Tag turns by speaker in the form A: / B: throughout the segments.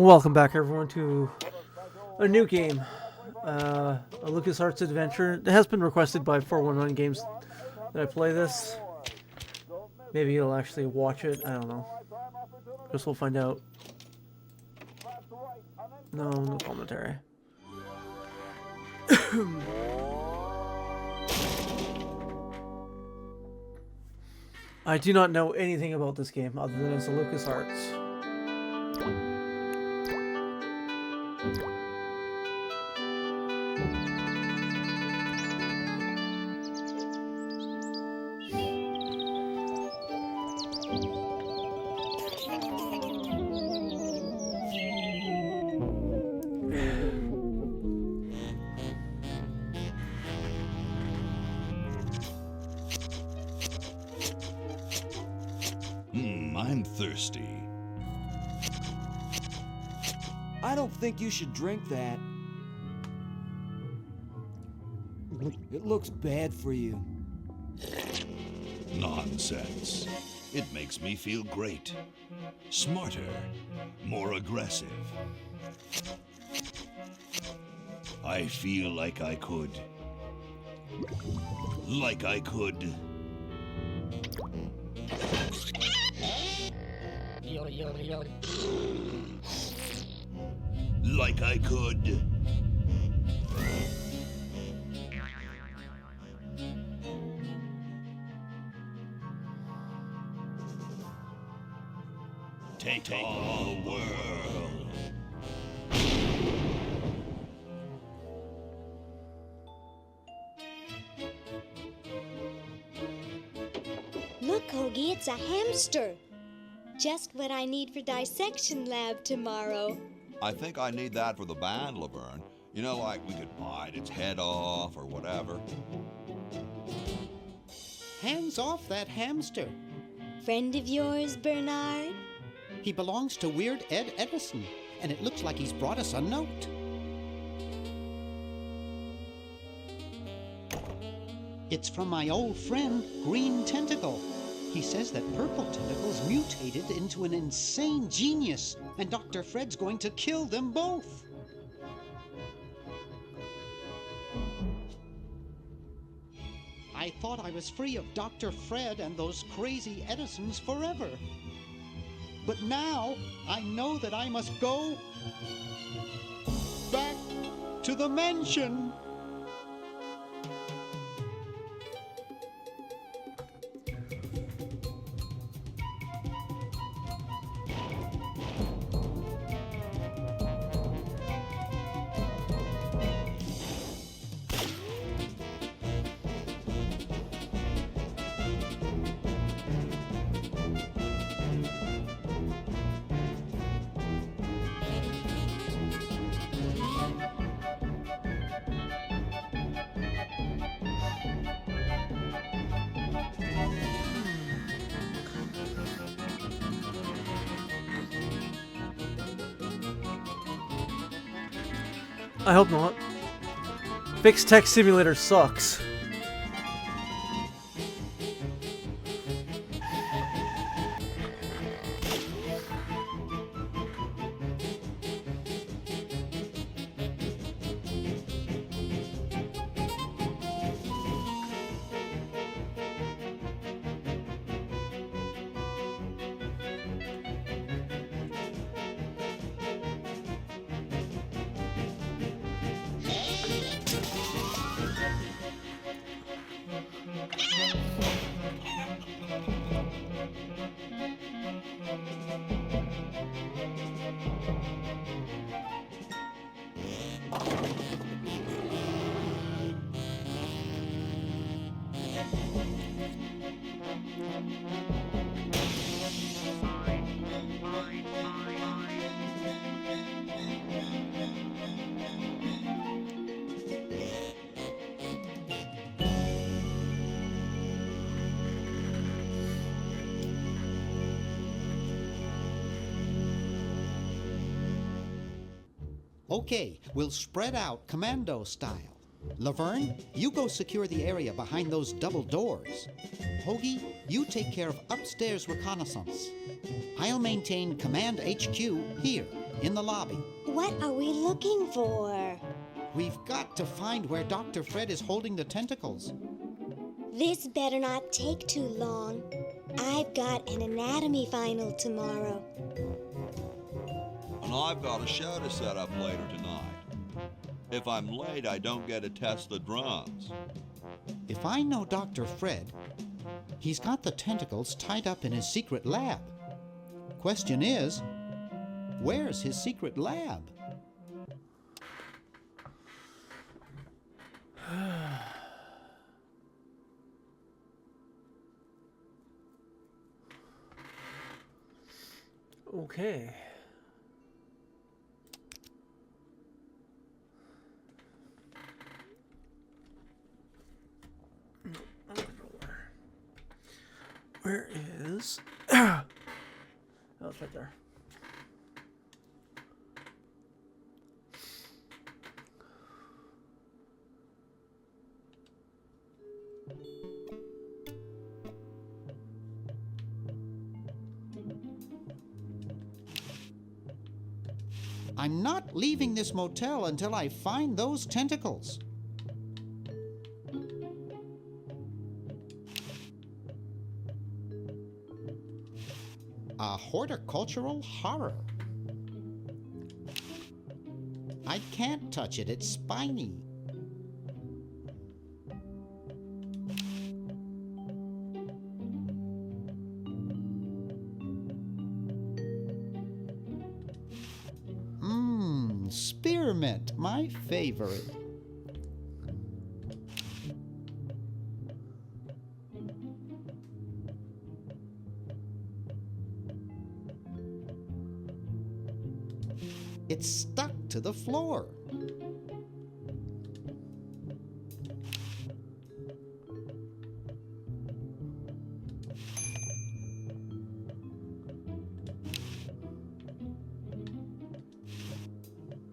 A: Welcome back, everyone, to a new game, a LucasArts adventure. It has been requested by 411 Games that I play this. Maybe you'll actually watch it. I don't know. Guess we'll find out. No commentary. I do not know anything about this game other than it's a LucasArts.
B: I'm thirsty.
C: I don't think you should drink that. It looks bad for you.
B: Nonsense. It makes me feel great. Smarter. More aggressive. I feel like I could. Like I could. Like I could. Take all the world.
D: Look, Hoagie, it's a hamster. Just what I need for dissection lab tomorrow.
E: I think I need that for the band, Laverne. You know, like we could bite its head off or whatever.
F: Hands off that hamster.
D: Friend of yours, Bernard?
F: He belongs to Weird Ed Edison, and it looks like he's brought us a note. It's from my old friend, Green Tentacle. He says that purple tentacles mutated into an insane genius, and Dr. Fred's going to kill them both. I thought I was free of Dr. Fred and those crazy Edisons forever. But now I know that I must go back to the mansion.
A: I hope not. Fixed Text Simulator sucks.
F: Okay, we'll spread out commando style. Laverne, you go secure the area behind those double doors. Hoagie, you take care of upstairs reconnaissance. I'll maintain Command HQ here. in the lobby.
D: What are we looking for?
F: We've got to find where Dr. Fred is holding the tentacles.
D: This better not take too long. I've got an anatomy final tomorrow.
E: And I've got a show to set up later tonight. If I'm late, I don't get to test the drums.
F: If I know Dr. Fred, he's got the tentacles tied up in his secret lab. Question is, where's his secret lab?
A: Okay. Where is... Oh, it's right there.
F: I'm not leaving this motel until I find those tentacles. A horticultural horror. I can't touch it, it's spiny. Spearmint, my favorite. It's stuck to the floor.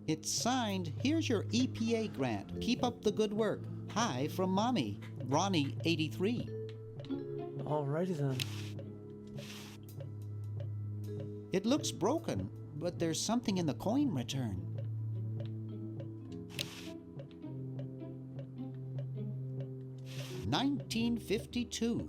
F: It's signed, here's your EPA grant. Keep up the good work. Hi from Mommy, Ronnie 83.
A: Alrighty then.
F: It looks broken, but there's something in the coin return. $19.52.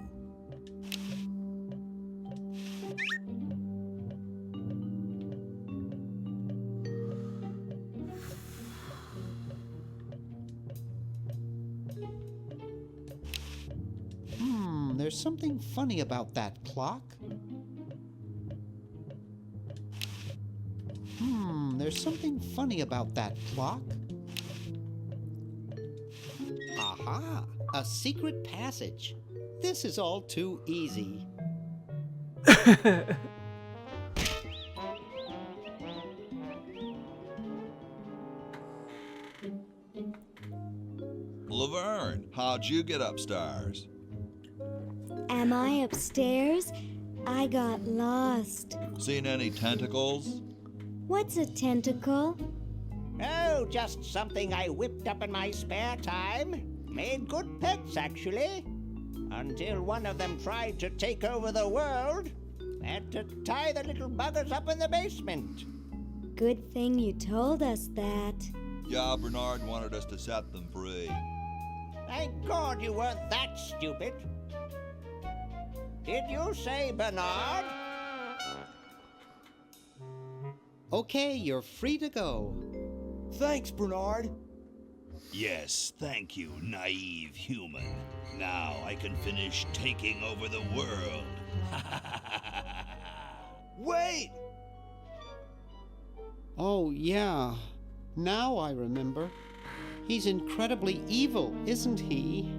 F: There's something funny about that clock. There's something funny about that clock. Aha! A secret passage. This is all too easy.
E: Laverne, how'd you get upstairs?
D: Am I upstairs? I got lost.
E: Seen any tentacles?
D: What's a tentacle?
G: Oh, just something I whipped up in my spare time. Made good pets, actually. Until one of them tried to take over the world. Had to tie the little buggers up in the basement.
D: Good thing you told us that.
E: Yeah, Bernard wanted us to set them free.
G: Thank God you weren't that stupid. Did you say Bernard?
F: Okay, you're free to go.
C: Thanks, Bernard.
B: Yes, thank you, naive human. Now I can finish taking over the world.
C: Wait!
F: Oh, yeah. Now I remember. He's incredibly evil, isn't he?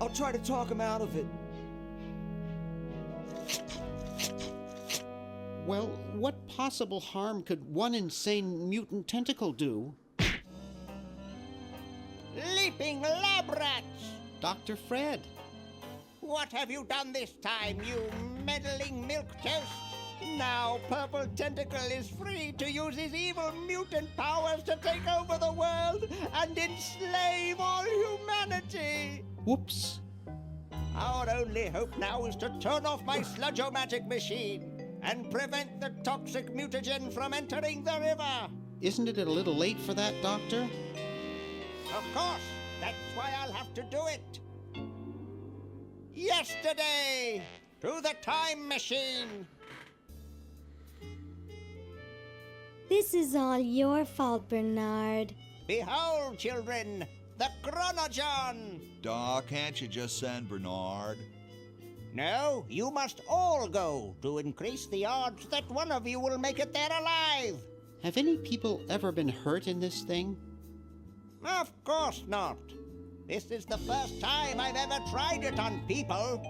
C: I'll try to talk him out of it.
F: Well, what possible harm could one insane mutant tentacle do?
G: Leaping lab rats!
F: Dr. Fred.
G: What have you done this time, you meddling milquetoast? Now Purple Tentacle is free to use his evil mutant powers to take over the world and enslave all humanity!
F: Whoops.
G: Our only hope now is to turn off my sludge-o-matic machine. and prevent the toxic mutagen from entering the river.
F: Isn't it a little late for that, Doctor?
G: Of course, that's why I'll have to do it. Yesterday, to the time machine.
D: This is all your fault, Bernard.
G: Behold, children, the chronogen.
E: Doc, can't you just send Bernard?
G: No, you must all go to increase the odds that one of you will make it there alive.
F: Have any people ever been hurt in this thing?
G: Of course not. This is the first time I've ever tried it on people.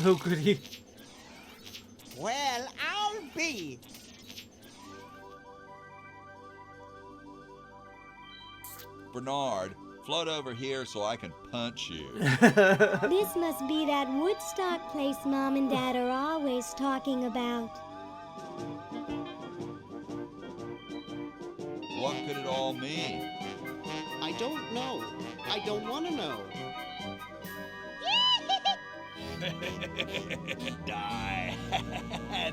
A: Oh, goody.
G: Well, I'll be.
E: Bernard, float over here so I can punch you.
D: This must be that Woodstock place Mom and Dad are always talking about.
E: What could it all mean?
F: I don't know. I don't want to know.
B: Die.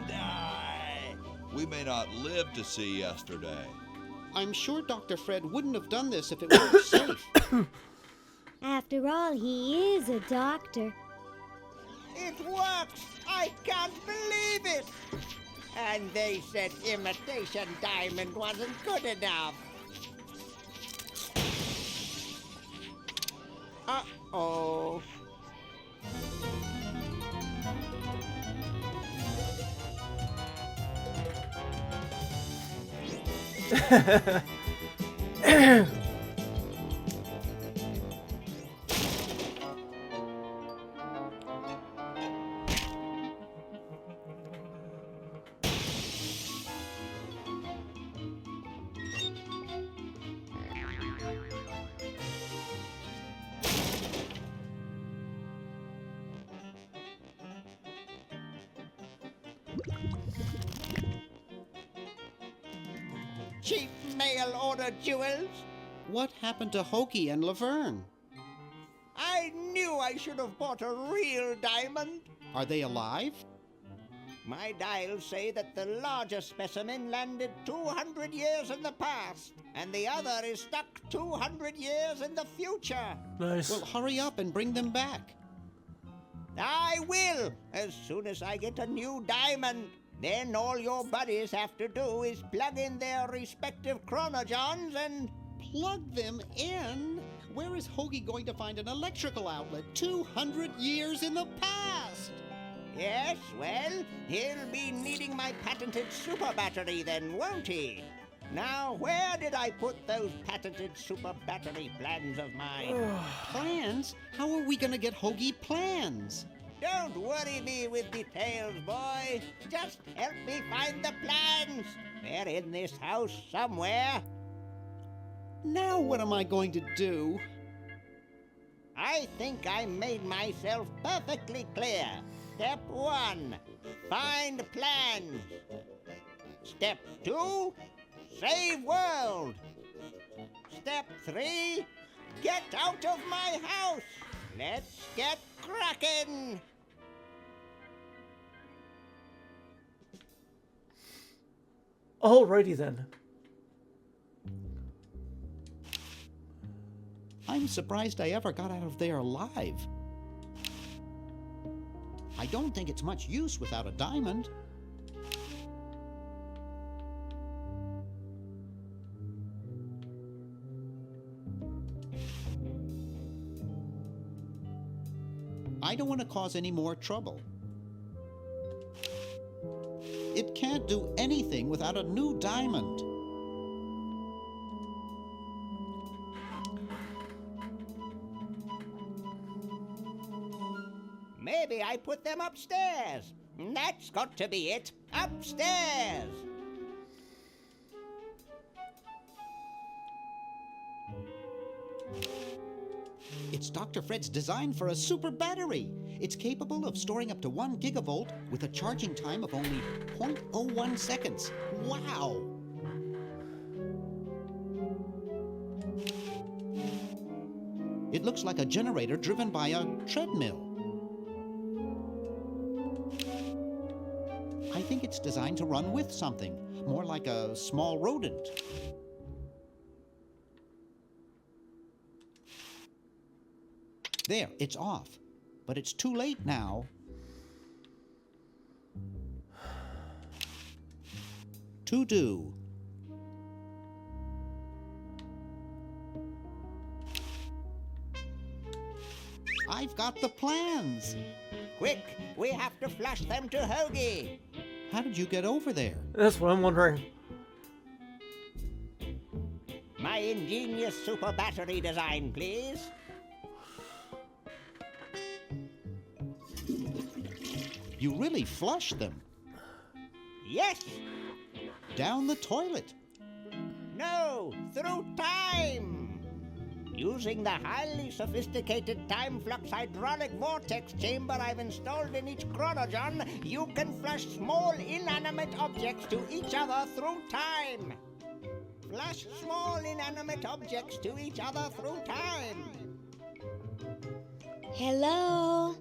B: Die.
E: We may not live to see yesterday.
F: I'm sure Dr. Fred wouldn't have done this if it weren't safe.
D: After all, he is a doctor.
G: It works! I can't believe it! And they said imitation diamond wasn't good enough. Uh-oh. Cheap mail-order jewels?
F: What happened to Hoagie and Laverne?
G: I knew I should have bought a real diamond.
F: Are they alive?
G: My dials say that the larger specimen landed 200 years in the past, and the other is stuck 200 years in the future.
A: Nice.
F: Well, hurry up and bring them back.
G: I will, as soon as I get a new diamond. Then all your buddies have to do is plug in their respective chronogens and...
F: Plug them in? Where is Hoagie going to find an electrical outlet 200 years in the past?
G: Yes, well, he'll be needing my patented super battery then, won't he? Now, where did I put those patented super battery plans of mine?
F: Plans? How are we going to get Hoagie plans?
G: Don't worry me with details, boy. Just help me find the plans. They're in this house somewhere.
F: Now what am I going to do?
G: I think I made myself perfectly clear. Step 1, find plans. Step 2, save world. Step 3, get out of my house. Let's get cracking.
A: Alrighty then.
F: I'm surprised I ever got out of there alive. I don't think it's much use without a diamond. I don't want to cause any more trouble. It can't do anything without a new diamond.
G: Maybe I put them upstairs. That's got to be it. Upstairs.
F: It's Dr. Fred's design for a super battery. It's capable of storing up to 1 gigavolt with a charging time of only 0.01 seconds. Wow! It looks like a generator driven by a treadmill. I think it's designed to run with something, more like a small rodent. There, it's off. But it's too late now. To do. I've got the plans.
G: Quick, we have to flush them to Hoagie.
F: How did you get over there?
A: That's what I'm wondering.
G: My ingenious super battery design, please.
F: You really flushed them.
G: Yes.
F: Down the toilet.
G: No, through time. Using the highly sophisticated time flux hydraulic vortex chamber I've installed in each chronogon, you can flush small inanimate objects to each other through time. Flush small inanimate objects to each other through time.
D: Hello?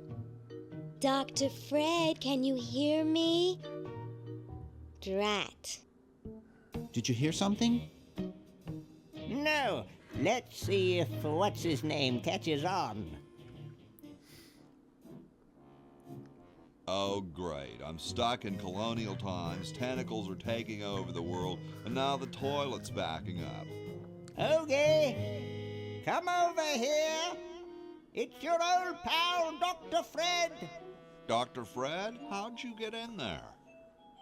D: Dr. Fred, can you hear me? Drat.
F: Did you hear something?
G: No. Let's see if what's-his-name catches on.
E: Oh, great. I'm stuck in colonial times, tentacles are taking over the world, and now the toilet's backing up.
G: Hoagie, come over here. It's your old pal, Dr. Fred.
E: Dr. Fred, how'd you get in there?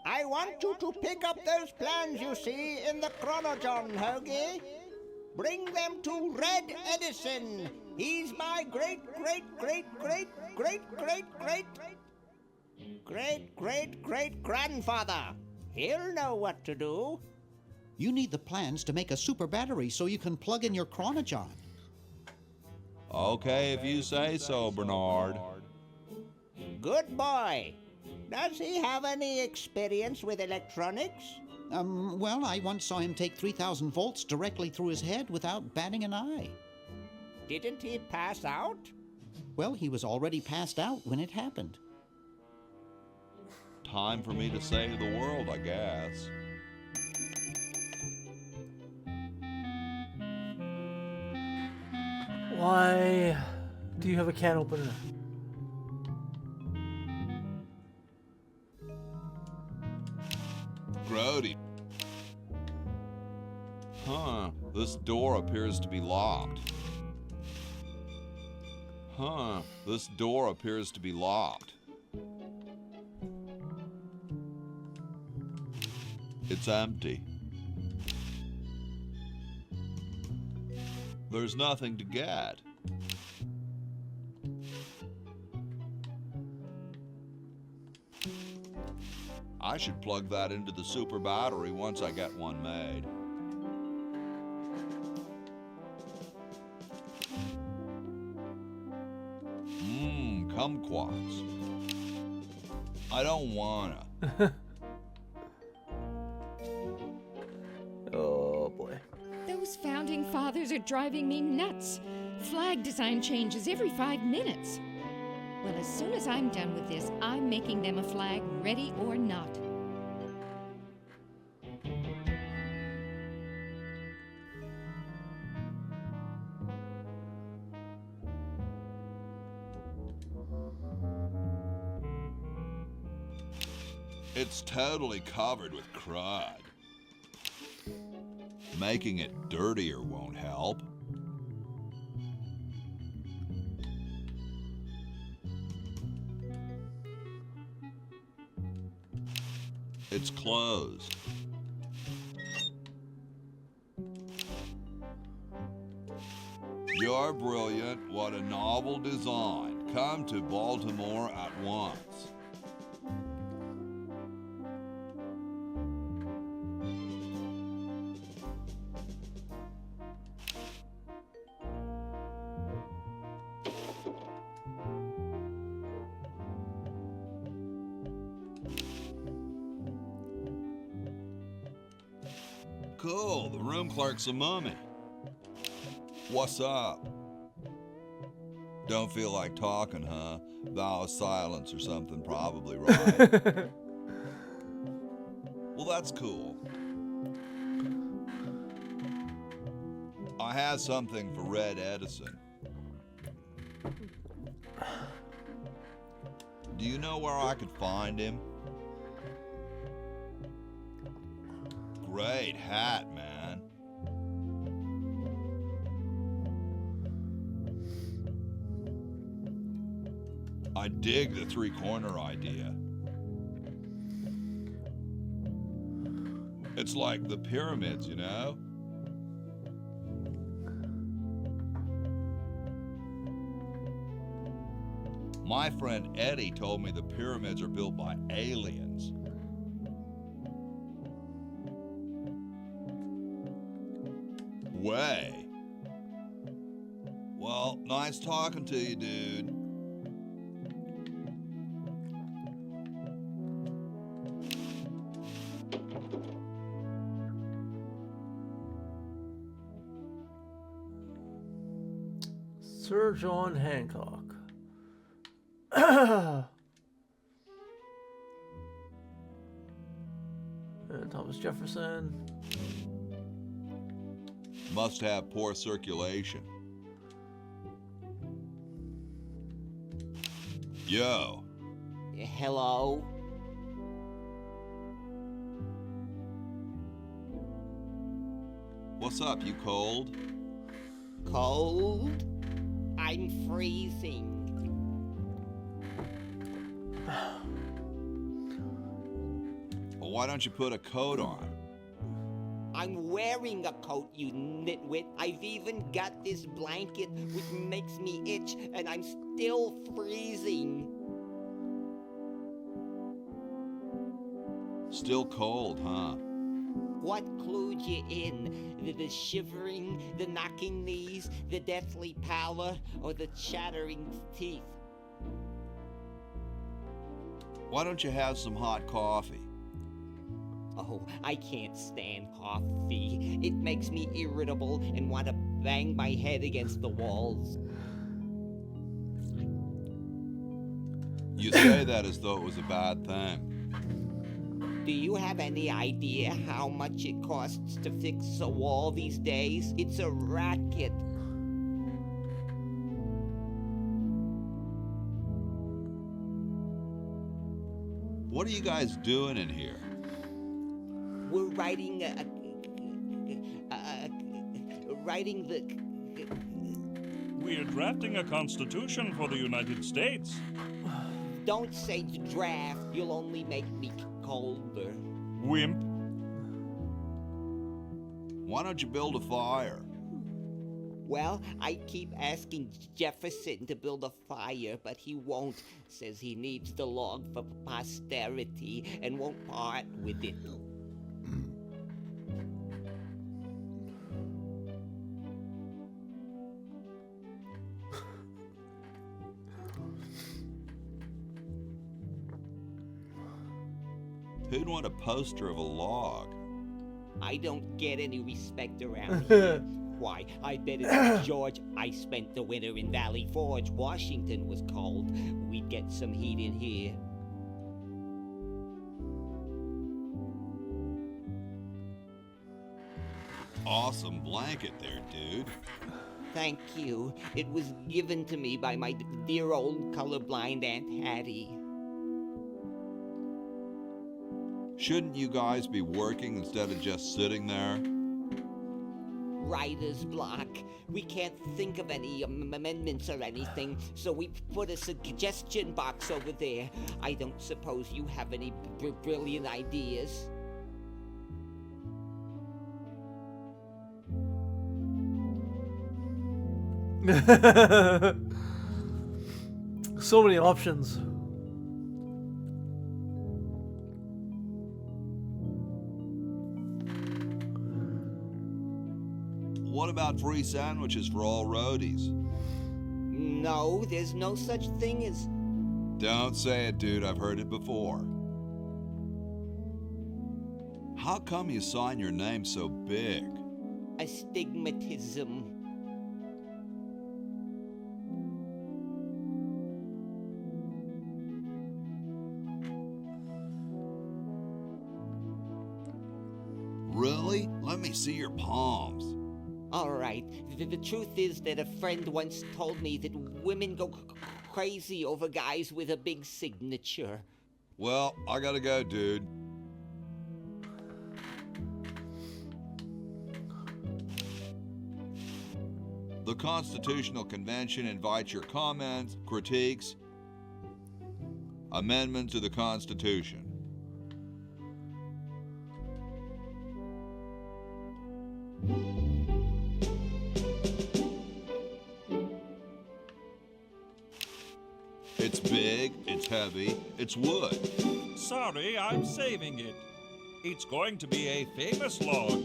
G: I want you to pick up those plans you see in the chronogon, Hoagie. Bring them to Red Edison. He's my great-great-great-great-great-great-great-great-grandfather. He'll know what to do.
F: You need the plans to make a super battery so you can plug in your chronogon.
E: Okay, if you say so, Bernard.
G: Good boy. Does he have any experience with electronics?
F: Well, I once saw him take 3,000 volts directly through his head without batting an eye.
G: Didn't he pass out?
F: Well, he was already passed out when it happened.
E: Time for me to save the world, I guess.
A: Why do you have a can opener?
E: Roadie. Huh, this door appears to be locked. Huh, this door appears to be locked. It's empty. There's nothing to get. I should plug that into the super battery once I get one made. Kumquats. I don't wanna.
A: Oh boy.
H: Those founding fathers are driving me nuts. Flag design changes every 5 minutes. Well, as soon as I'm done with this, I'm making them a flag, ready or not.
E: It's totally covered with crud. Making it dirtier won't help. It's closed. You're brilliant. What a novel design. Come to Baltimore at once. Cool, the room clerk's a mummy. What's up? Don't feel like talking, huh? Vow of silence or something, probably, right? Well, that's cool. I have something for Red Edison. Do you know where I could find him? Great hat, man. I dig the three-corner idea. It's like the pyramids, you know? My friend Eddie told me the pyramids are built by aliens. Way. Well, nice talking to you, dude.
A: Sir John Hancock. And Thomas Jefferson.
E: Must have poor circulation. Yo.
G: Hello?
E: What's up, you cold?
G: Cold? I'm freezing.
E: Well, why don't you put a coat on?
G: I'm wearing a coat, you nitwit. I've even got this blanket which makes me itch, and I'm still freezing.
E: Still cold, huh?
G: What clued you in? The shivering, the knocking knees, the deathly pallor, or the chattering teeth?
E: Why don't you have some hot coffee?
G: Oh, I can't stand coffee. It makes me irritable and want to bang my head against the walls.
E: You say that as though it was a bad thing.
G: Do you have any idea how much it costs to fix a wall these days? It's a racket.
E: What are you guys doing in here?
G: We're writing
I: We're drafting a constitution for the United States.
G: Don't say draft. You'll only make me colder.
I: Wimp.
E: Why don't you build a fire?
G: Well, I keep asking Jefferson to build a fire, but he won't. Says he needs the log for posterity and won't part with it.
E: Who'd want a poster of a log?
G: I don't get any respect around here. Why, I bet if George, I spent the winter in Valley Forge, Washington was cold, we'd get some heat in here.
E: Awesome blanket there, dude.
G: Thank you. It was given to me by my dear old colorblind Aunt Hattie.
E: Shouldn't you guys be working instead of just sitting there?
G: Writer's block. We can't think of any amendments or anything, so we put a suggestion box over there. I don't suppose you have any brilliant ideas?
A: So many options.
E: What about free sandwiches for all roadies?
G: No, there's no such thing as...
E: Don't say it, dude. I've heard it before. How come you sign your name so big?
G: astigmatism.
E: Really? Let me see your palms.
G: All right. The truth is that a friend once told me that women go crazy over guys with a big signature.
E: Well, I gotta go, dude. The Constitutional Convention invites your comments, critiques, amendments to the Constitution. It's big, it's heavy, it's wood.
I: Sorry, I'm saving it. It's going to be a famous log.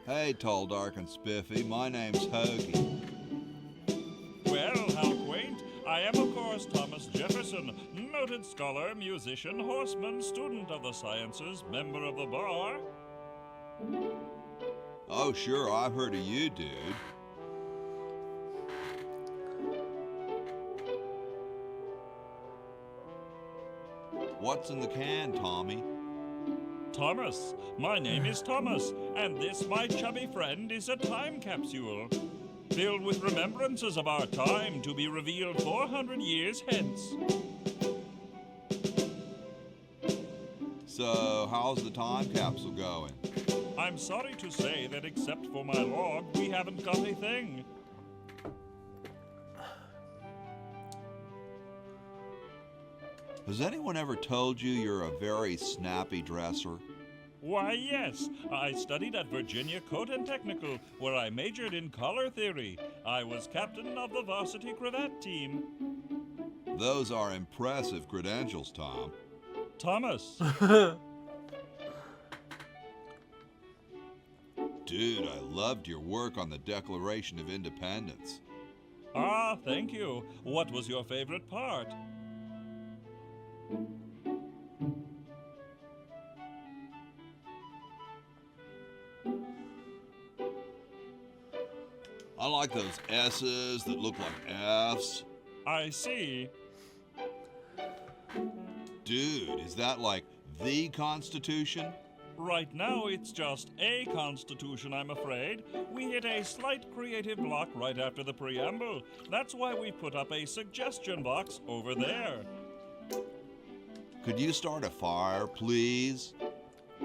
E: Hey, tall, dark, and spiffy, my name's Hoagie.
I: Well, how quaint. I am, of course, Thomas Jefferson, noted scholar, musician, horseman, student of the sciences, member of the bar.
E: Oh, sure, I've heard of you, dude. What's in the can, Tommy?
I: Thomas. My name is Thomas, and this, my chubby friend, is a time capsule, filled with remembrances of our time to be revealed 400 years hence.
E: So, how's the time capsule going?
I: I'm sorry to say that except for my log, we haven't got a thing.
E: Has anyone ever told you you're a very snappy dresser?
I: Why, yes. I studied at Virginia Coat and Technical, where I majored in color theory. I was captain of the varsity cravat team.
E: Those are impressive credentials, Tom.
I: Thomas.
E: Dude, I loved your work on the Declaration of Independence.
I: Ah, thank you. What was your favorite part?
E: I like those S's that look like F's.
I: I see.
E: Dude, is that like the Constitution?
I: Right now, it's just a constitution, I'm afraid. We hit a slight creative block right after the preamble. That's why we put up a suggestion box over there.
E: Could you start a fire, please?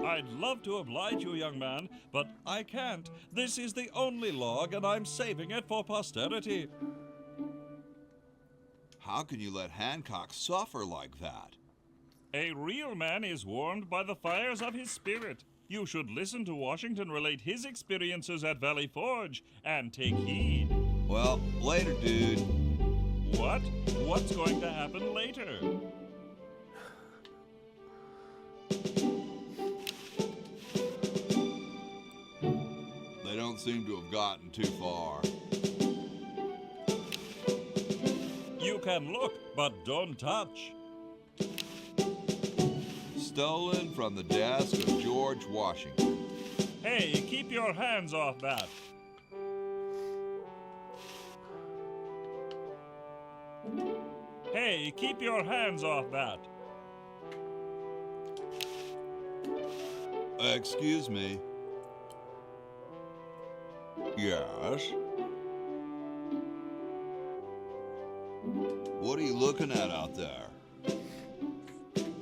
I: I'd love to oblige you, young man, but I can't. This is the only log, and I'm saving it for posterity.
E: How can you let Hancock suffer like that?
I: A real man is warmed by the fires of his spirit. You should listen to Washington relate his experiences at Valley Forge and take heed.
E: Well, later, dude.
I: What? What's going to happen later?
E: They don't seem to have gotten too far.
I: You can look, but don't touch.
E: Stolen from the desk of George Washington.
I: Hey, keep your hands off that. Hey, keep your hands off that.
E: Excuse me. Yes? What are you looking at out there?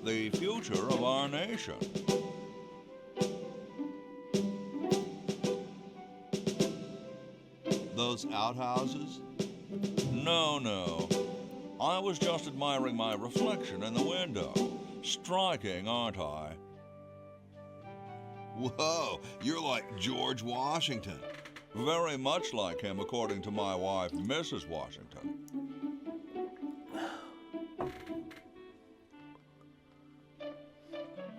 E: The future of our nation. Those outhouses?
I: No. I was just admiring my reflection in the window. Striking, aren't I?
E: Whoa, you're like George Washington.
I: Very much like him, according to my wife, Mrs. Washington.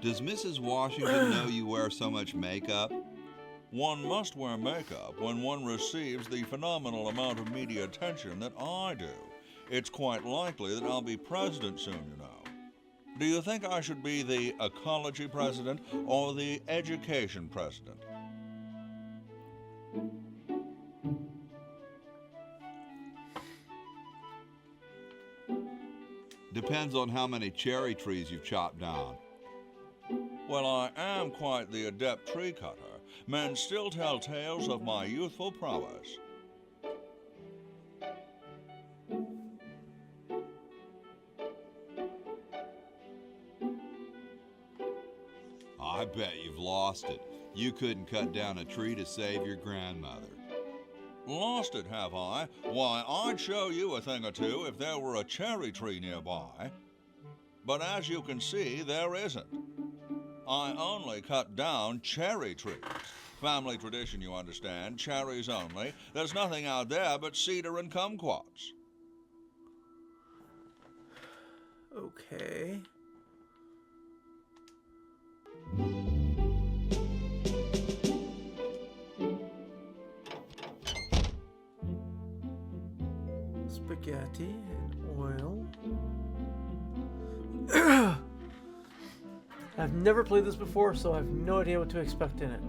E: Does Mrs. Washington know you wear so much makeup?
I: One must wear makeup when one receives the phenomenal amount of media attention that I do. It's quite likely that I'll be president soon, you know. Do you think I should be the ecology president or the education president?
E: Depends on how many cherry trees you've chopped down.
I: Well, I am quite the adept tree cutter. Men still tell tales of my youthful prowess.
E: I bet you've lost it. You couldn't cut down a tree to save your grandmother.
I: Lost it, have I? Why, I'd show you a thing or two if there were a cherry tree nearby. But as you can see, there isn't. I only cut down cherry trees. Family tradition, you understand, cherries only. There's nothing out there but cedar and kumquats.
A: Okay. Spaghetti and oil. I've never played this before, so I have no idea what to expect in it.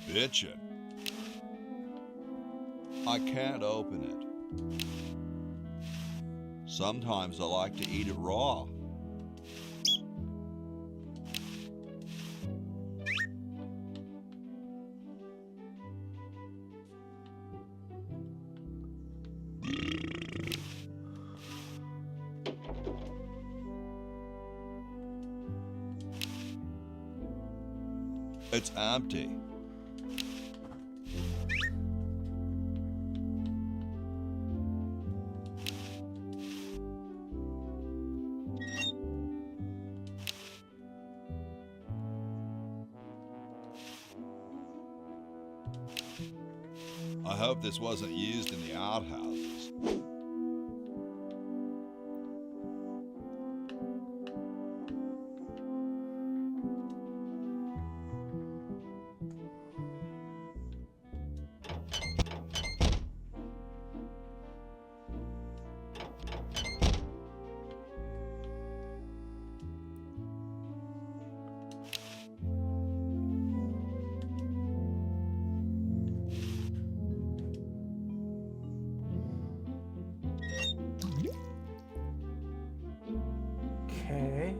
E: Bitchin'. I can't open it. Sometimes I like to eat it raw. It's empty. I hope this wasn't used in the outhouses.
A: Okay.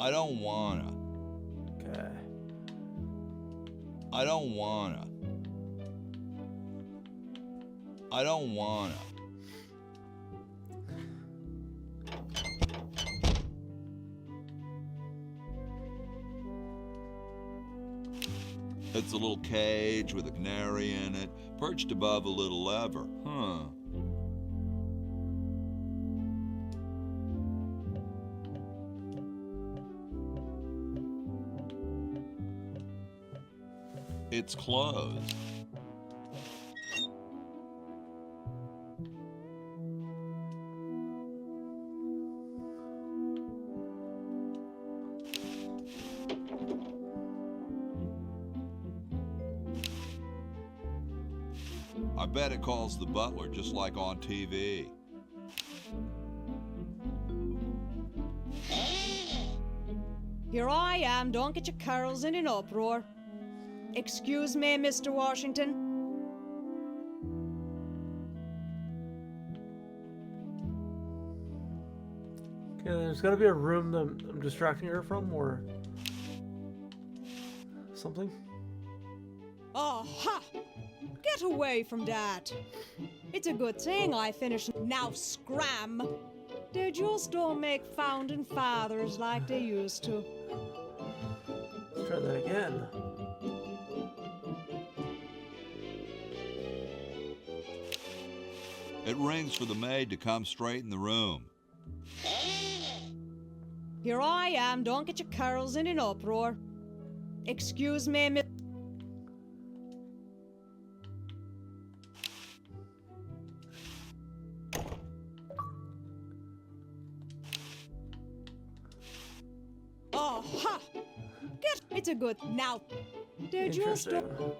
E: I don't wanna.
A: Okay.
E: I don't wanna. I don't wanna. It's a little cage with a canary in it, perched above a little lever. Huh. It's closed. I bet it calls the butler just like on TV.
J: Here I am, don't get your curls in an uproar. Excuse me, Mr. Washington.
A: Okay, there's gotta be a room that I'm distracting her from, or something.
J: Oh, ha! Get away from that. It's a good thing I finished. Now scram! They just don't make founding fathers like they used to.
A: Let's try that again.
E: It rings for the maid to come straight in the room.
J: Here I am, don't get your curls in an uproar. Excuse me, Miss. Oh, ha! Get. It's a good. Now. They just
A: Interesting.
J: don't.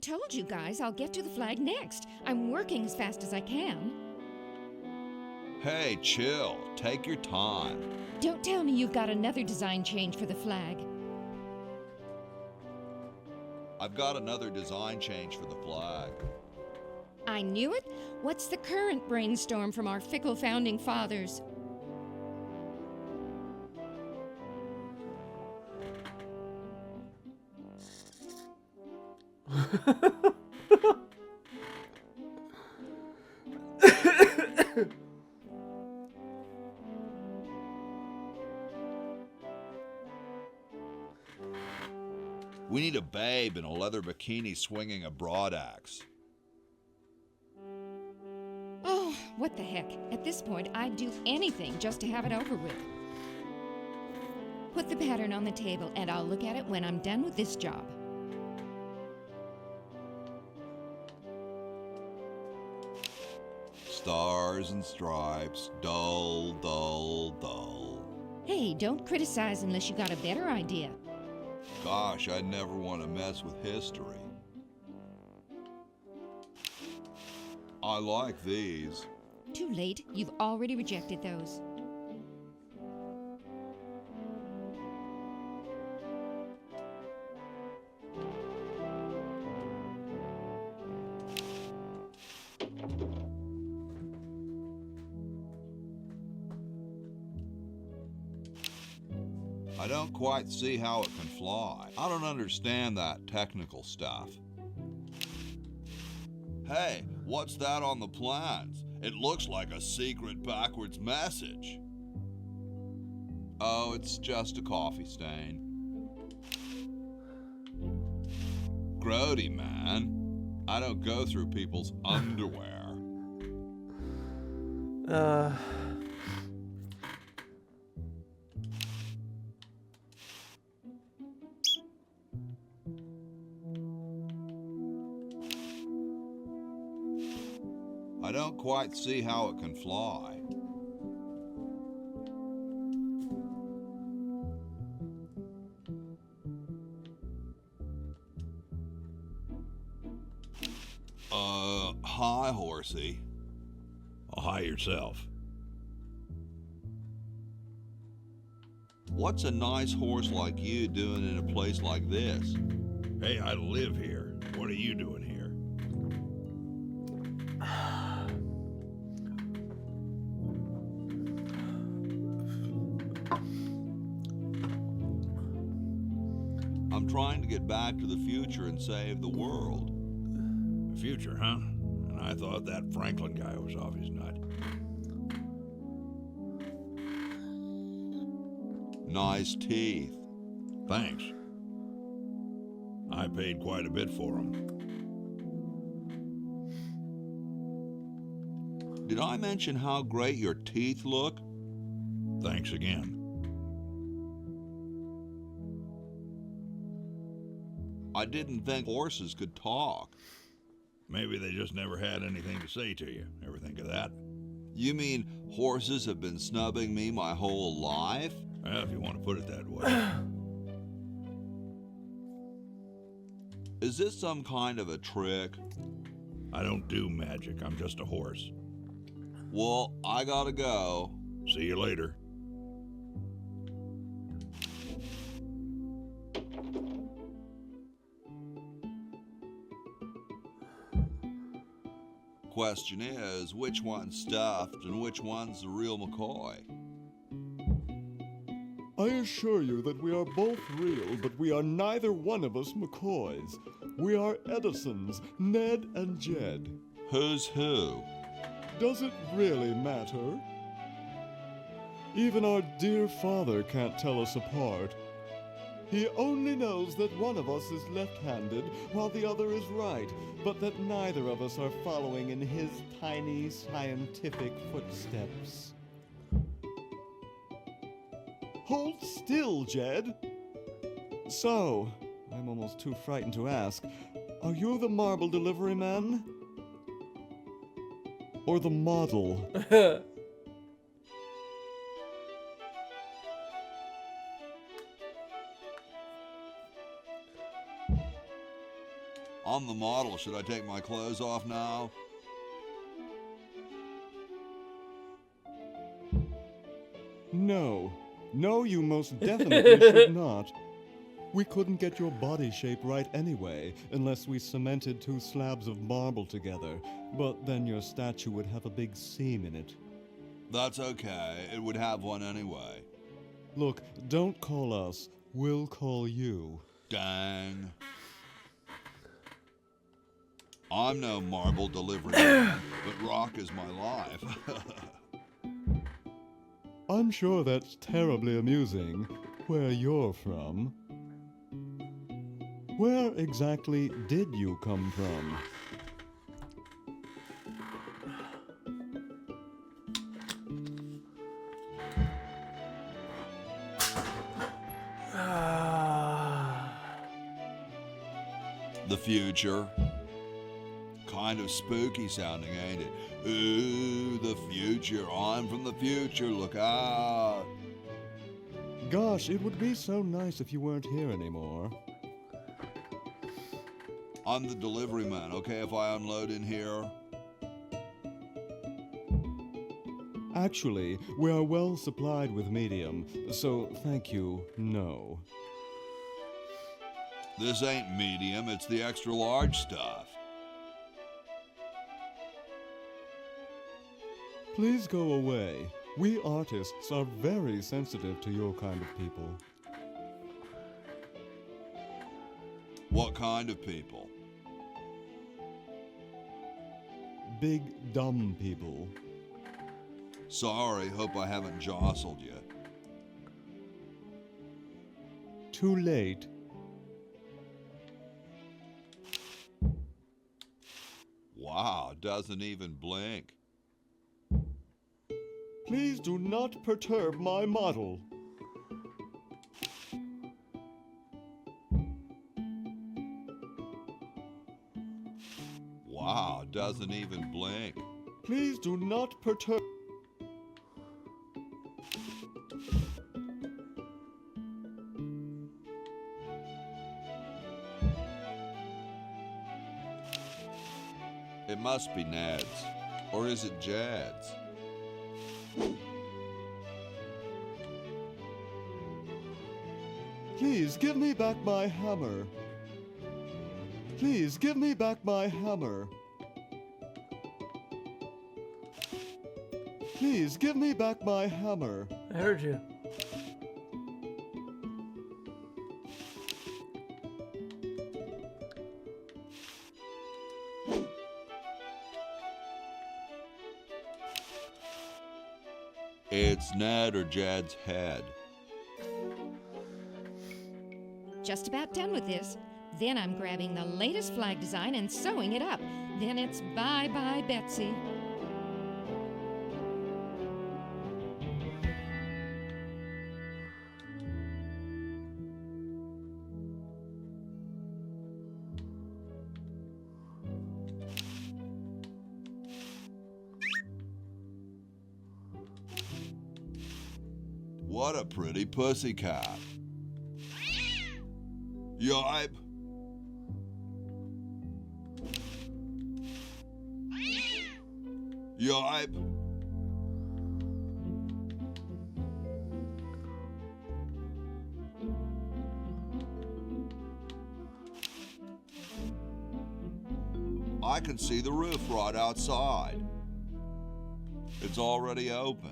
H: told you guys I'll get to the flag next. I'm working as fast as I can.
E: Hey, chill. Take your time.
H: Don't tell me you've got another design change for the flag.
E: I've got another design change for the flag.
H: I knew it. What's the current brainstorm from our fickle founding fathers?
E: We need a babe in a leather bikini swinging a broadaxe.
H: Oh, what the heck. At this point, I'd do anything just to have it over with. Put the pattern on the table and I'll look at it when I'm done with this job.
E: Stars and stripes, dull, dull, dull.
H: Hey, don't criticize unless you got a better idea.
E: Gosh, I'd never want to mess with history. I like these.
H: Too late. You've already rejected those.
E: I don't quite see how it can fly. I don't understand that technical stuff. Hey, what's that on the plans? It looks like a secret backwards message. Oh, it's just a coffee stain. Grody, man. I don't go through people's underwear. I don't quite see how it can fly. Hi, horsey.
I: Oh, hi yourself.
E: What's a nice horse like you doing in a place like this?
I: Hey, I live here. What are you doing here?
E: I'm trying to get back to the future and save the world.
I: The future, huh? And I thought that Franklin guy was off his nut.
E: Nice teeth.
I: Thanks. I paid quite a bit for them.
E: Did I mention how great your teeth look?
I: Thanks again.
E: I didn't think horses could talk.
I: Maybe they just never had anything to say to you. Ever think of that?
E: You mean horses have been snubbing me my whole life?
I: Well, if you want to put it that way.
E: Is this some kind of a trick?
I: I don't do magic. I'm just a horse.
E: Well, I gotta go.
I: See you later.
E: Question is, which one's stuffed and which one's the real McCoy?
K: I assure you that we are both real, but we are neither one of us McCoys. We are Edisons, Ned and Jed.
E: Who's who?
K: Does it really matter? Even our dear father can't tell us apart. He only knows that one of us is left-handed while the other is right, but that neither of us are following in his tiny scientific footsteps. Hold still, Jed. So, I'm almost too frightened to ask, are you the marble delivery man? Or the model?
E: I'm the model. Should I take my clothes off now?
K: No. No, you most definitely should not. We couldn't get your body shape right anyway, unless we cemented 2 slabs of marble together. But then your statue would have a big seam in it.
E: That's okay. It would have one anyway.
K: Look, don't call us. We'll call you.
E: Dang. I'm no marble delivery man, but rock is my life.
K: I'm sure that's terribly amusing, where you're from. Where exactly did you come from?
E: The future. Kind of spooky sounding, ain't it? Ooh, the future. I'm from the future. Look out.
K: Gosh, it would be so nice if you weren't here anymore.
E: I'm the delivery man, okay, if I unload in here?
K: Actually, we are well supplied with medium, so thank you, no.
E: This ain't medium, it's the extra large stuff.
K: Please go away. We artists are very sensitive to your kind of people.
E: What kind of people?
K: Big, dumb people.
E: Sorry, hope I haven't jostled you.
K: Too late.
E: Wow, doesn't even blink.
K: Please do not perturb my model.
E: Wow, doesn't even blink.
K: Please do not perturb.
E: It must be Ned's. Or is it Jad's?
K: Please give me back my hammer. Please give me back my hammer. Please give me back my hammer.
A: I heard you.
E: It's Ned or Jad's head.
H: Just about done with this. Then I'm grabbing the latest flag design and sewing it up. Then it's bye-bye, Betsy.
E: What a pretty pussycat. Yipe. Yipe. I can see the roof right outside. It's already open.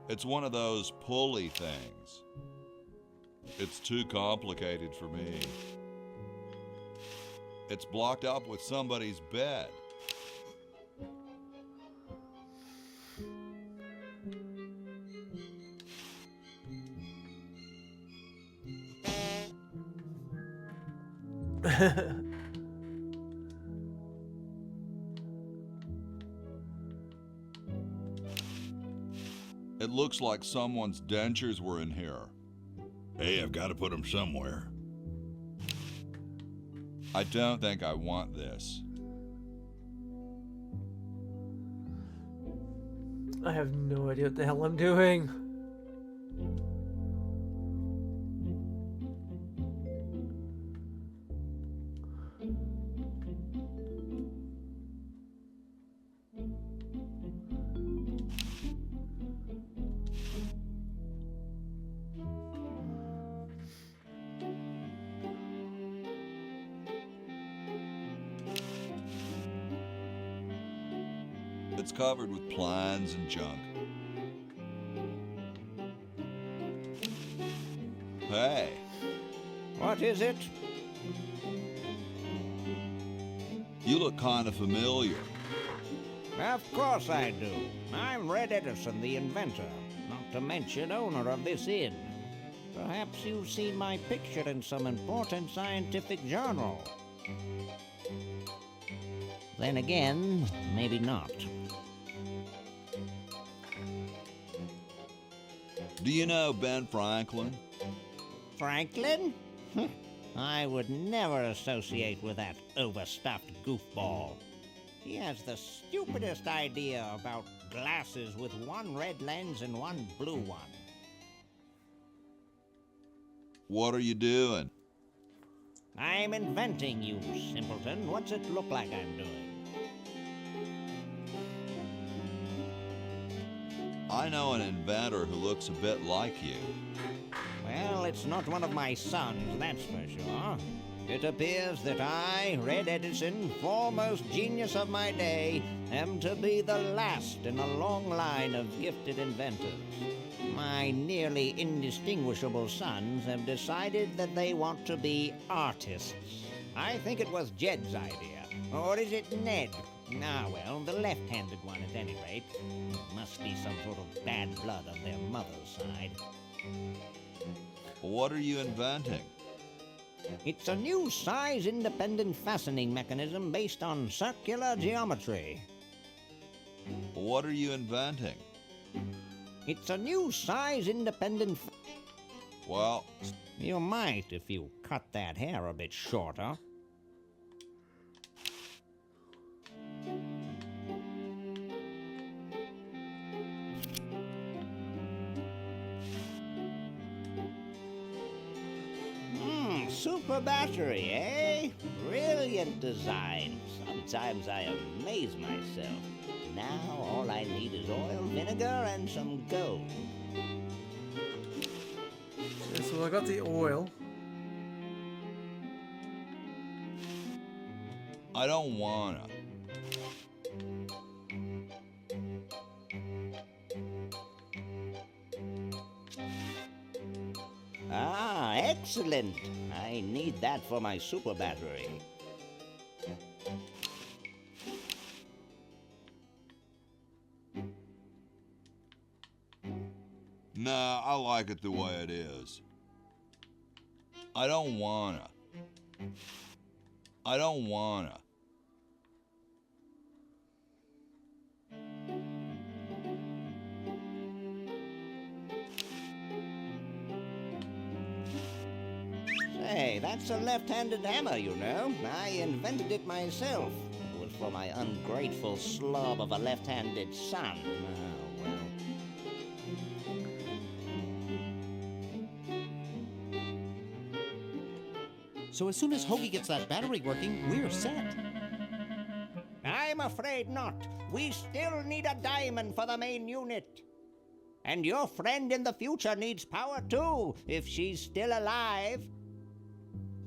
E: It's one of those pulley things. It's too complicated for me. It's blocked up with somebody's bed. It looks like someone's dentures were in here.
B: Hey, I've got to put them somewhere.
E: I don't think I want this.
A: I have no idea what the hell I'm doing.
E: It's covered with plans and junk. Hey,
G: What is it?
E: you look kind of familiar.
G: Of course I do. I'm Red Edison, the inventor, not to mention owner of this inn. Perhaps you've seen my picture in some important scientific journal. Then again, maybe not.
E: Do you know Ben Franklin?
G: Franklin? I would never associate with that overstuffed goofball. He has the stupidest idea about glasses with one red lens and one blue one.
E: What are you doing?
G: I'm inventing, you simpleton. What's it look like I'm doing?
E: I know an inventor who looks a bit like you.
G: Well, it's not one of my sons, that's for sure. It appears that I, Red Edison, foremost genius of my day, am to be the last in a long line of gifted inventors. My nearly indistinguishable sons have decided that they want to be artists. I think it was Jed's idea. Or is it Ned? Ah, well, the left-handed one at any rate. It must be some sort of bad blood on their mother's side.
E: What are you inventing?
G: It's a new size-independent fastening mechanism based on circular geometry.
E: What are you inventing?
G: It's a new size-independent...
E: Well,
G: You might if you cut that hair a bit shorter. Super battery, eh? Brilliant design. Sometimes I amaze myself. Now all I need is oil, vinegar, and some gold.
A: Okay, so I got the oil.
E: I don't wanna.
G: Ah, excellent. I need that for my super battery.
E: Nah, I like it the way it is. I don't wanna. I don't wanna.
G: Hey, that's a left-handed hammer, you know. I invented it myself. It was for my ungrateful slob of a left-handed son. Oh, well.
F: So as soon as Hoagie gets that battery working, we're set.
G: I'm afraid not. We still need a diamond for the main unit. And your friend in the future needs power too, if she's still alive.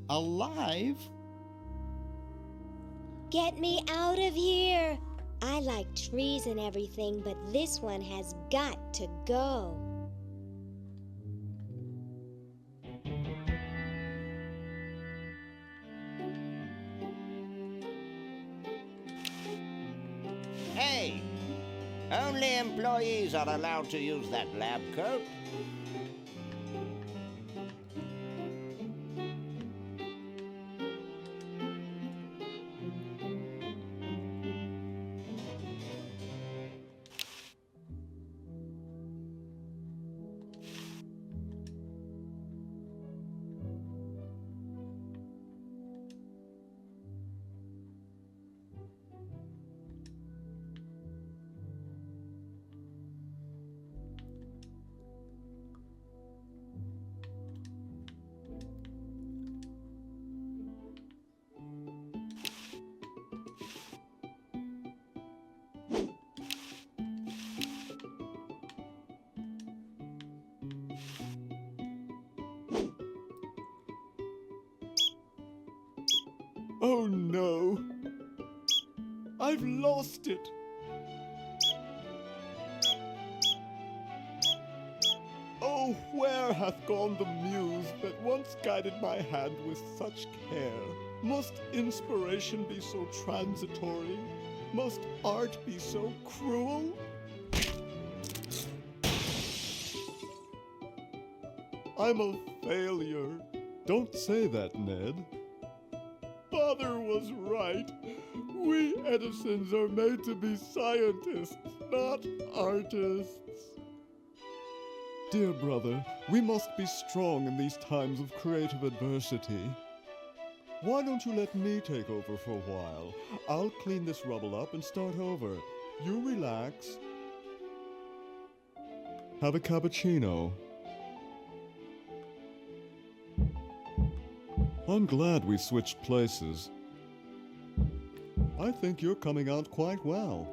F: Alive?
D: Get me out of here! I like trees and everything, but this one has got to go.
G: Hey! Only employees are allowed to use that lab coat.
K: Oh no! I've lost it! Oh, where hath gone the muse that once guided my hand with such care? Must inspiration be so transitory? Must art be so cruel? I'm a failure. Don't say that, Ned. Father was right. We Edisons are made to be scientists, not artists. Dear brother, we must be strong in these times of creative adversity. Why don't you let me take over for a while? I'll clean this rubble up and start over. You relax. Have a cappuccino. I'm glad we switched places. I think you're coming out quite well.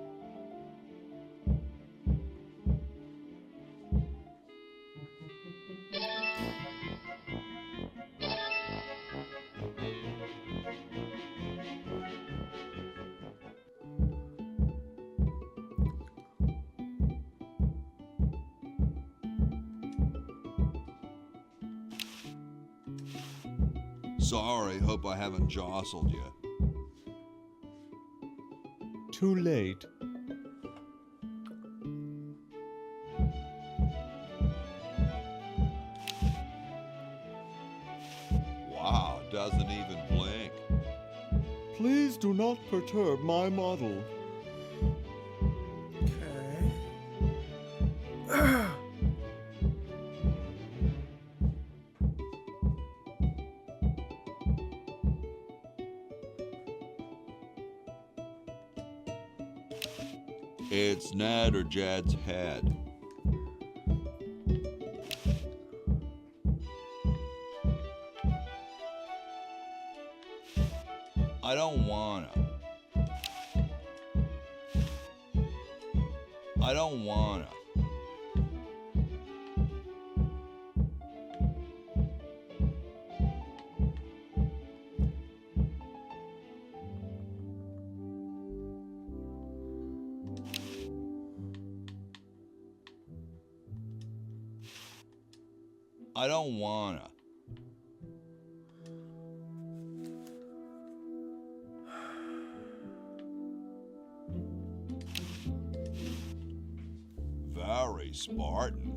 E: Sorry, hope I haven't jostled you.
K: Too late.
E: Wow, doesn't even blink.
K: Please do not perturb my model.
A: Okay.
E: It's Ned or Jed's head. I don't wanna. I don't wanna. I don't wanna. Very Spartan.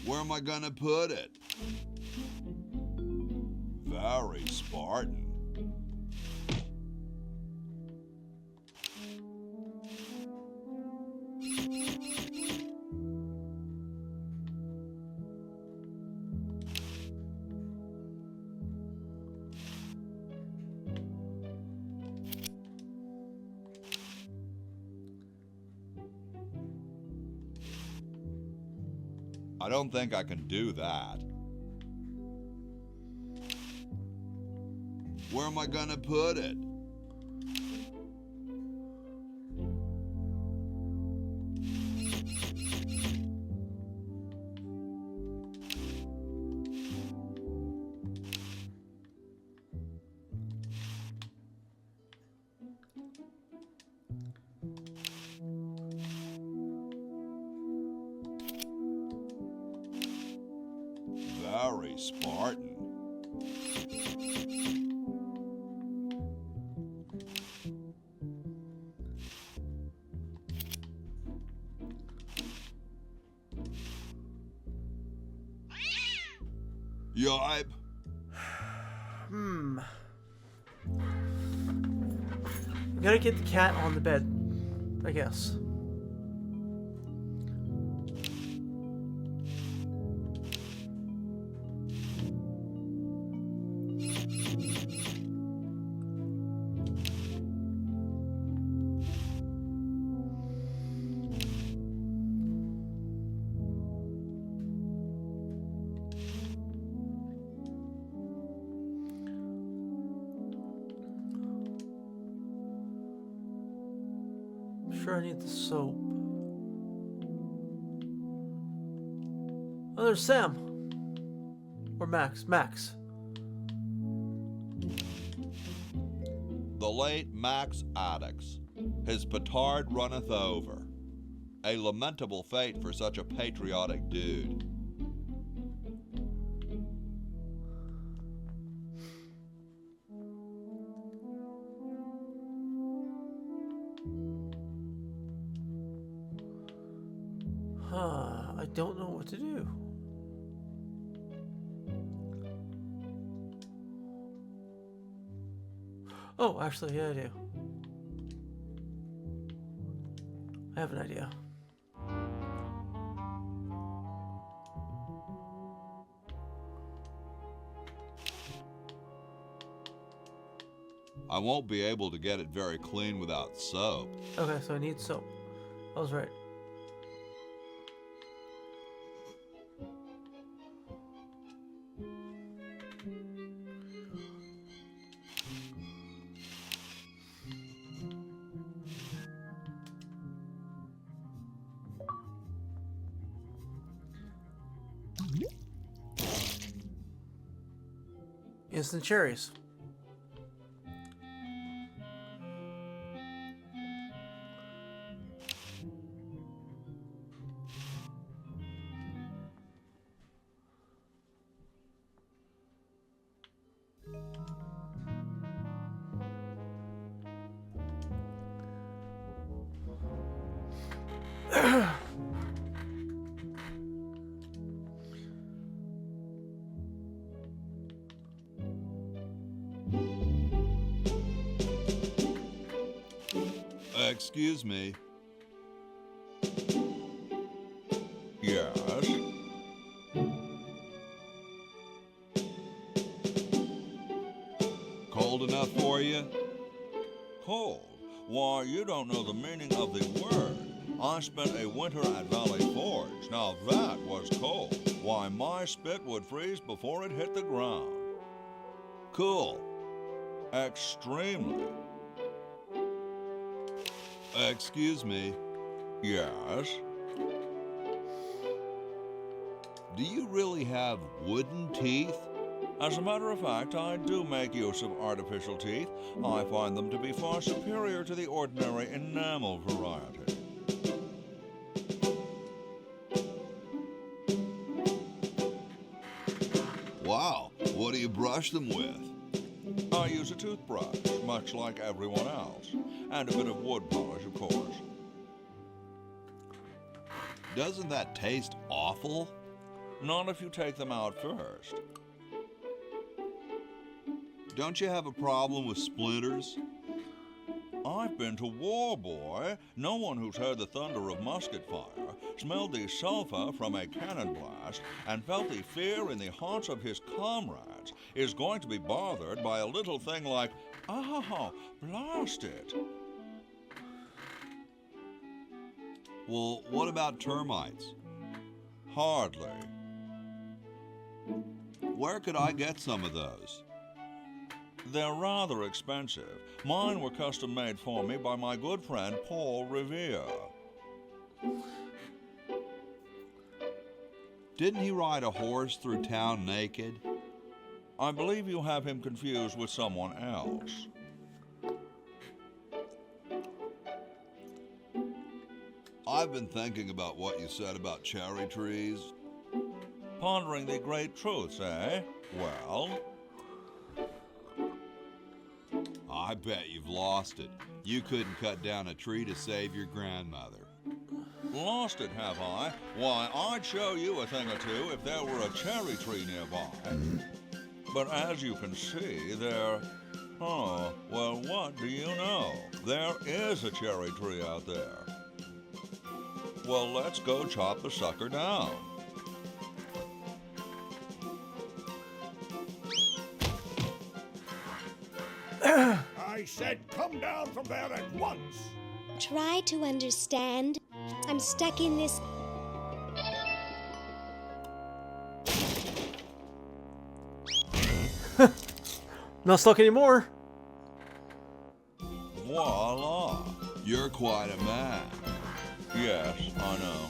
E: Where am I gonna put it? Very Spartan. I don't think I can do that. Where am I gonna put it? Very Spartan. Yipe.
A: I gotta get the cat on the bed, I guess. Sure, I need the soap. Oh, there's Sam. Or Max. Max.
E: late Max Addix. His petard runneth over. A lamentable fate for such a patriotic dude.
A: I don't know what to do. Oh, actually, yeah, I do. I have an idea.
E: I won't be able to get it very clean without soap.
A: Okay, so I need soap. I was right. Instant cherries.
E: Excuse me.
I: Yes?
E: Cold enough for you?
I: Cold? Why, you don't know the meaning of the word. I spent a winter at Valley Forge. Now that was cold. Why, my spit would freeze before it hit the ground.
E: Cool.
I: Extremely.
E: Excuse me.
I: Yes?
E: Do you really have wooden teeth?
I: As a matter of fact, I do make use of artificial teeth. I find them to be far superior to the ordinary enamel variety.
E: Wow, what do you brush them with?
I: I use a toothbrush, much like everyone else, and a bit of wood polish, of course.
E: Doesn't that taste awful?
I: Not if you take them out first.
E: Don't you have a problem with splinters?
I: I've been to war, boy. No one who's heard the thunder of musket fire, smelled the sulphur from a cannon blast, and felt the fear in the hearts of his comrades is going to be bothered by a little thing like, oh, blast it.
E: Well, what about termites?
I: Hardly.
E: Where could I get some of those?
I: They're rather expensive. Mine were custom made for me by my good friend Paul Revere.
E: Didn't he ride a horse through town naked?
I: I believe you have him confused with someone else.
E: I've been thinking about what you said about cherry trees.
I: Pondering the great truths, eh? Well?
E: I bet you've lost it. You couldn't cut down a tree to save your grandmother.
I: Lost it, have I? Why, I'd show you a thing or two if there were a cherry tree nearby. But as you can see, there... Oh, well, what do you know? There is a cherry tree out there. Well, let's go chop the sucker down.
L: I said come down from there at once!
D: Try to understand. I'm stuck in this.
A: Not stuck anymore.
I: Voila.
E: You're quite a man.
I: Yes, I know.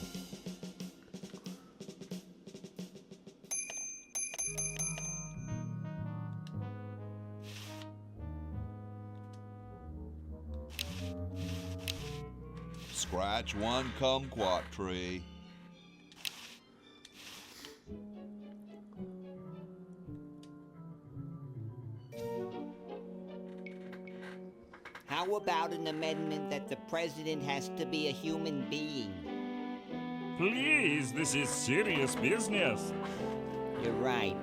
E: scratch one kumquat tree.
G: How about an amendment that the president has to be a human being?
M: Please, this is serious business.
G: You're right.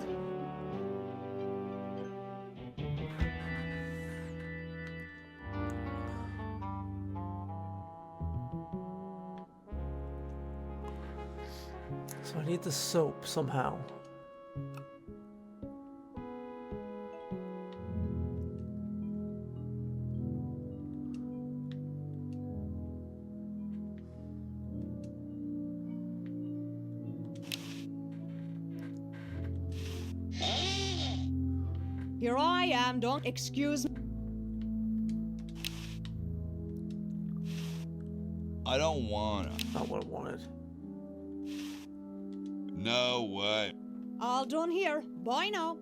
A: So I need the soap somehow.
J: Here I am, don't excuse me.
E: I don't wanna.
A: Not what I wanted.
E: No way.
J: All done here. Bye now.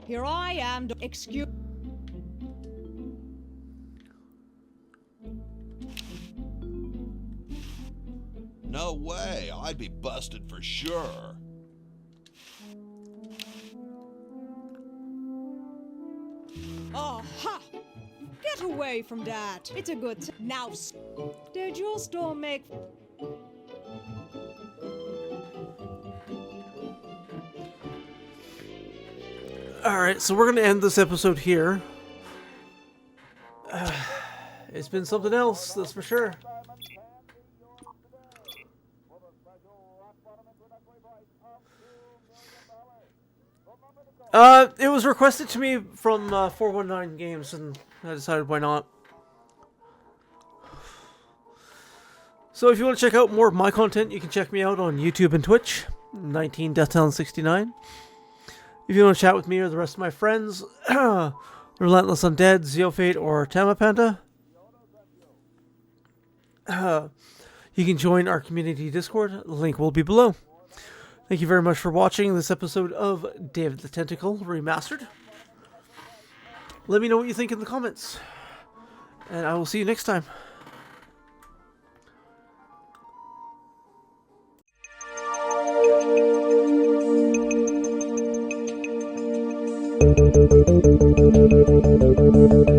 J: Here I am, don't excuse.
E: No way. I'd be busted for sure.
J: Oh, ha! Get away from that. It's a good now. They just don't make.
A: Alright, so we're going to end this episode here. It's been something else, that's for sure. It was requested to me from 419 Games, and I decided why not. So if you want to check out more of my content, you can check me out on YouTube and Twitch, 19deathtown69. If you want to chat with me or the rest of my friends, Relentless Undead, Zeofate, or Tamapanda, you can join our community Discord. The link will be below. Thank you very much for watching this episode of David the Tentacle Remastered. Let me know what you think in the comments, and I will see you next time.
N: Thank you.